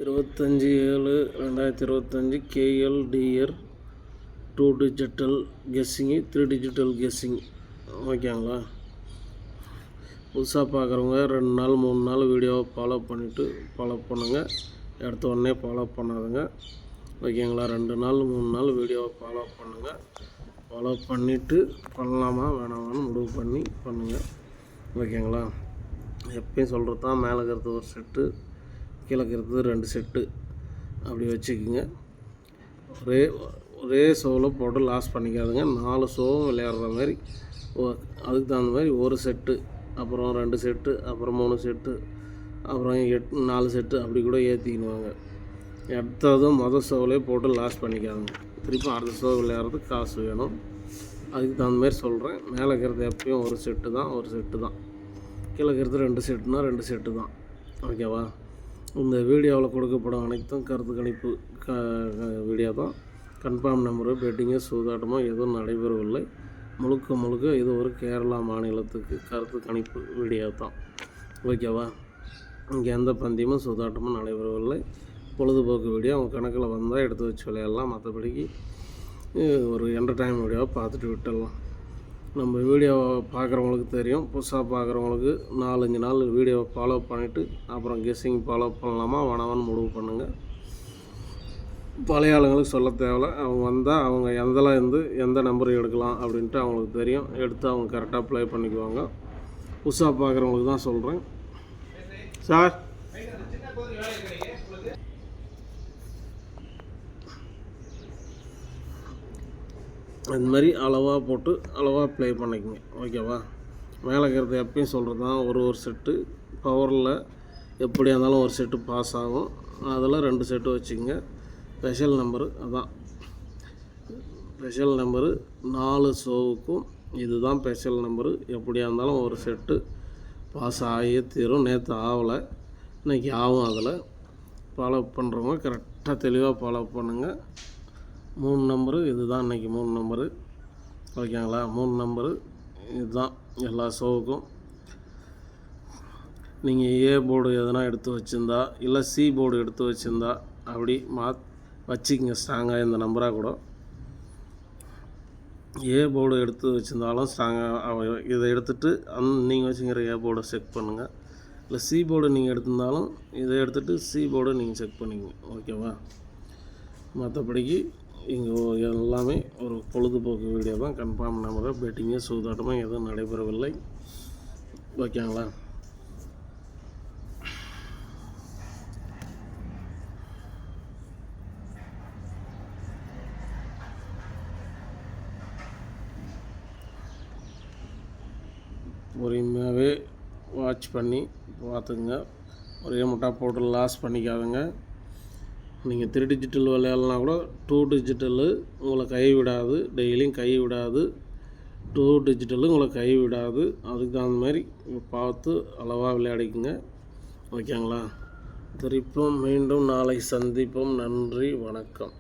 25/7/2025 KLDR 2 digital கெஸ்ஸிங்கு 3 digital guessing ஓகேங்களா. புதுசாக பார்க்குறவங்க 2 நாள் 3 நாள் வீடியோவை ஃபாலோ பண்ணுங்கள். எடுத்த உடனே ஃபாலோ பண்ணாதுங்க ஓகேங்களா. 2 நாள் 3 நாள் வீடியோவை ஃபாலோ பண்ணுங்கள். ஃபாலோ பண்ணிவிட்டு பண்ணலாமா வேணாமான்னு முடிவு பண்ணி பண்ணுங்கள் ஓகேங்களா. எப்பயும் சொல்கிறது தான், மேலே இருக்கிறது ஒரு செட்டு, கீழே இருக்கிறது 2 செட்டு அப்படி வச்சுக்கோங்க. ஒரே ஷோவில் போட்டு லாஸ் பண்ணிக்காதுங்க. 4 ஷோவும் விளையாடுற மாதிரி அதுக்கு தகுந்த மாதிரி ஒரு செட்டு, அப்புறம் 2 செட்டு, அப்புறம் 3 செட்டு, அப்புறம் 4 செட்டு அப்படி கூட ஏற்றிக்கிடுவாங்க. அடுத்ததும் மொதல் ஷோவிலே போட்டு லாஸ் பண்ணிக்காதுங்க. திருப்பி அடுத்த ஷோ விளையாடுறதுக்கு காசு வேணும். அதுக்கு தகுந்த மாதிரி சொல்கிறேன். மேலே இருக்கிறது எப்பயும் ஒரு செட்டு தான். கீழே இருக்கிறது 2 செட்டுனா 2 செட்டு தான் ஓகேவா. இந்த வீடியோவில் கொடுக்கப்படும் அனைத்தும் கருத்து கணிப்பு வீடியோ தான். கன்ஃபார்ம் நம்பரு பெட்டிங்கு சூதாட்டமோ எதுவும் நடைபெறவில்லை. முழுக்க இது ஒரு கேரளா மாநிலத்துக்கு கருத்து கணிப்பு வீடியோ தான் ஓகேவா. இங்கே எந்த பந்தயமும் சூதாட்டமும் நடைபெறவில்லை. பொழுதுபோக்கு வீடியோ அவங்க கணக்கில் வந்தால் எடுத்து வச்சு விளையாடலாம். மற்றபடிக்கு ஒரு என்டர்டைன்மெண்ட் வீடியோவை பார்த்துட்டு விட்டுடலாம். நம்ம வீடியோவை பார்க்குறவங்களுக்கு தெரியும். புதுசாக பார்க்குறவங்களுக்கு 4-5 நாள் வீடியோவை ஃபாலோ பண்ணிவிட்டு அப்புறம் கெஸ்ஸிங் ஃபாலோ பண்ணலாமா வேணாமான்னு முடிவு பண்ணுங்கள். பழைய ஆளுங்களுக்கு சொல்ல தேவையில்ல. அவங்க வந்தால் அவங்க எந்த நம்பர் எடுக்கலாம் அப்படின்ட்டு அவங்களுக்கு தெரியும். எடுத்து அவங்க கரெக்டாக ப்ளே பண்ணிக்குவாங்க. புதுசாக பார்க்குறவங்களுக்கு தான் சொல்கிறேன். சார் அது மாதிரி அளவாக போட்டு அளவாக ப்ளே பண்ணிக்கங்க ஓகேவா. மேலே இருக்கிறது எப்பயும் சொல்கிறது தான், ஒரு செட்டு பவரில் எப்படியா இருந்தாலும் ஒரு செட்டு பாஸ் ஆகும். அதில் 2 செட்டு வச்சுக்கோங்க. ஸ்பெஷல் நம்பரு அதான் ஸ்பெஷல் நம்பரு 4 ஷோவுக்கும் இதுதான் ஸ்பெஷல் நம்பரு. எப்படியா இருந்தாலும் ஒரு செட்டு பாஸ் ஆகியே தீரும். நேற்று ஆகலை, இன்றைக்கி ஆகும். அதில் ஃபாலோ பண்ணுறவங்க கரெக்டாக தெளிவாக ஃபாலோ பண்ணுங்கள். 3 நம்பரு இது தான். இன்றைக்கி 3 நம்பரு ஓகேங்களா. 3 நம்பரு இதுதான் எல்லா ஷோவுக்கும். நீங்கள் ஏ போர்டு எதனா எடுத்து வச்சுருந்தா இல்லை சி போர்டு எடுத்து வச்சுருந்தா அப்படி வச்சுக்கிங்க ஸ்ட்ராங்காக இந்த நம்பராக கூட. ஏ போர்டு எடுத்து வச்சுருந்தாலும் ஸ்ட்ராங்காக இதை எடுத்துகிட்டு நீங்கள் வச்சுக்கிற ஏ போர்டை செக் பண்ணுங்கள். இல்லை சி போர்டு நீங்கள் எடுத்திருந்தாலும் இதை எடுத்துகிட்டு சி போர்டை நீங்கள் செக் பண்ணிக்கங்க ஓகேவா. மற்றபடிக்கு இங்கே எல்லாமே ஒரு பொழுதுபோக்கு வீடியோ தான். கன்ஃபார்ம் நம்பர் பெட்டிங்கு சூதாட்டமாக எதுவும் நடைபெறவில்லை ஓகேங்களா. பொறுமையாகவே வாட்ச் பண்ணி பார்த்துங்க. ஒரே முட்டா போட்டு லாஸ் பண்ணிக்காதுங்க. நீங்கள் 3 டிஜிட்டல் விளையாடலாம் கூட 2 டிஜிட்டலு உங்களை கைவிடாது. டெய்லியும் கைவிடாது. 2 டிஜிட்டலு உங்களை கைவிடாது. அதுக்கு தகுந்த மாதிரி பார்த்து அளவாக விளையாடிக்குங்க ஓகேங்களா. திருப்பும் மீண்டும் நாளை சந்திப்போம். நன்றி, வணக்கம்.